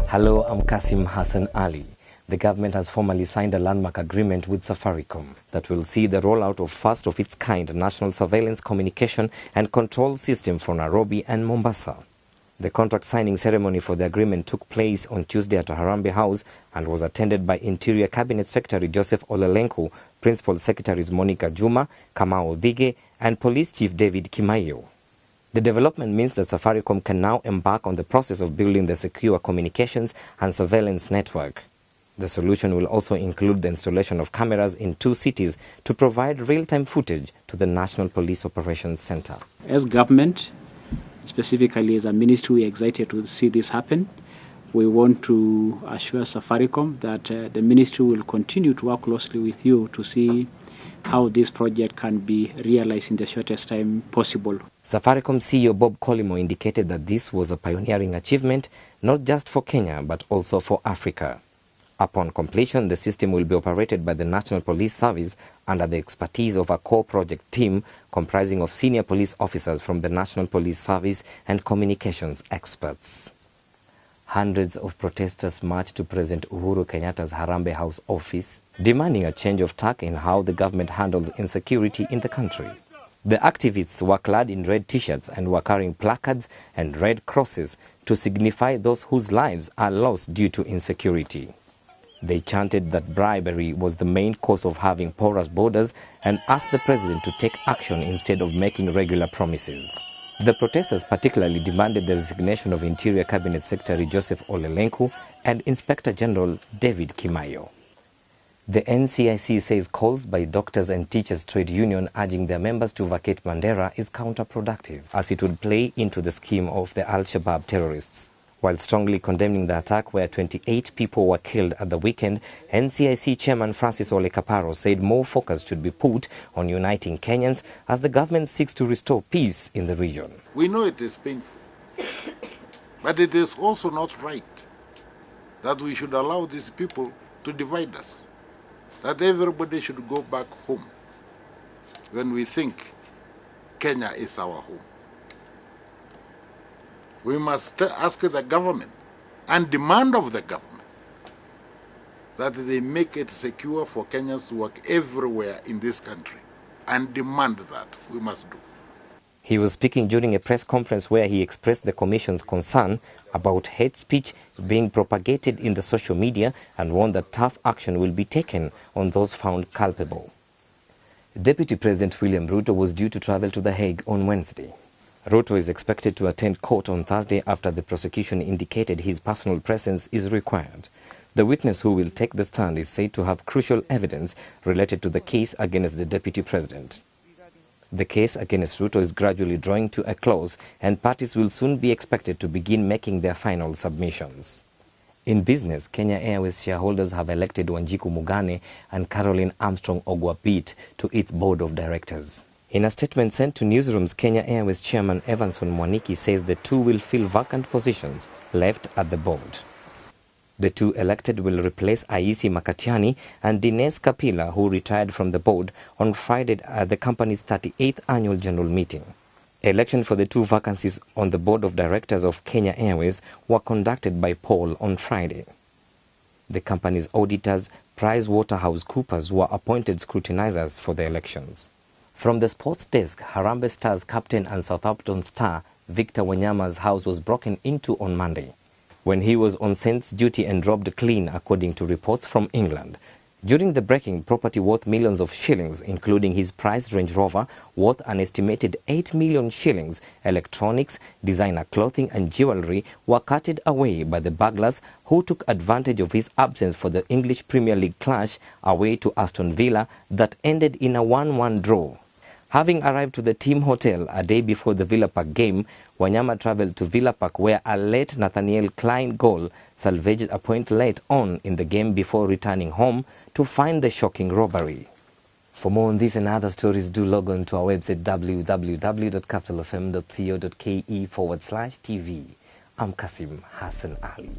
Hello, I'm Kasim Hassan Ali. The government has formally signed a landmark agreement with Safaricom that will see the rollout of first-of-its-kind national surveillance communication and control system for Nairobi and Mombasa. The contract signing ceremony for the agreement took place on Tuesday at Harambee House and was attended by Interior Cabinet Secretary Joseph Olelenku, Principal Secretaries Monica Juma, Kamau Dhige, and Police Chief David Kimayo. The development means that Safaricom can now embark on the process of building the secure communications and surveillance network. The solution will also include the installation of cameras in 2 cities to provide real-time footage to the National Police Operations Center. As government, specifically as a ministry, we are excited to see this happen. We want to assure Safaricom that the ministry will continue to work closely with you to see how this project can be realized in the shortest time possible. Safaricom CEO Bob Collymore indicated that this was a pioneering achievement, not just for Kenya, but also for Africa. Upon completion, the system will be operated by the National Police Service under the expertise of a core project team comprising of senior police officers from the National Police Service and communications experts. Hundreds of protesters marched to President Uhuru Kenyatta's Harambee House office, demanding a change of tack in how the government handles insecurity in the country. The activists were clad in red t-shirts and were carrying placards and red crosses to signify those whose lives are lost due to insecurity. They chanted that bribery was the main cause of having porous borders and asked the president to take action instead of making regular promises. The protesters particularly demanded the resignation of Interior Cabinet Secretary Joseph Olelenku and Inspector General David Kimayo. The NCIC says calls by doctors and teachers trade union urging their members to vacate Mandera is counterproductive, as it would play into the scheme of the Al-Shabaab terrorists. While strongly condemning the attack where 28 people were killed at the weekend, NCIC Chairman Francis Ole Kaparo said more focus should be put on uniting Kenyans as the government seeks to restore peace in the region. We know it is painful, but it is also not right that we should allow these people to divide us, that everybody should go back home when we think Kenya is our home. We must ask the government and demand of the government that they make it secure for Kenyans to work everywhere in this country, and demand that we must do. He was speaking during a press conference where he expressed the Commission's concern about hate speech being propagated in the social media and warned that tough action will be taken on those found culpable. Deputy President William Ruto was due to travel to The Hague on Wednesday. Ruto is expected to attend court on Thursday after the prosecution indicated his personal presence is required. The witness who will take the stand is said to have crucial evidence related to the case against the deputy president. The case against Ruto is gradually drawing to a close, and parties will soon be expected to begin making their final submissions. In business, Kenya Airways shareholders have elected Wanjiku Mugane and Caroline Armstrong Ogwabit to its board of directors. In a statement sent to newsrooms, Kenya Airways chairman Evanson Mwaniki says the two will fill vacant positions left at the board. The two elected will replace Aisi Makatiani and Dines Kapila, who retired from the board on Friday at the company's 38th annual general meeting. Election for the two vacancies on the board of directors of Kenya Airways were conducted by poll on Friday. The company's auditors, PricewaterhouseCoopers, were appointed scrutinizers for the elections. From the sports desk, Harambee Stars captain and Southampton star Victor Wanyama's house was broken into on Monday when he was on sense duty and robbed clean, according to reports from England. During the breaking, property worth millions of shillings, including his prized Range Rover worth an estimated 8 million shillings, electronics, designer clothing and jewellery were carted away by the burglars who took advantage of his absence for the English Premier League clash away to Aston Villa that ended in a 1-1 draw. Having arrived to the team hotel a day before the Villa Park game, Wanyama travelled to Villa Park where a late Nathaniel Klein goal salvaged a point late on in the game before returning home to find the shocking robbery. For more on this and other stories, do log on to our website www.capitalfm.co.ke/TV. I'm Kasim Hassan Ali.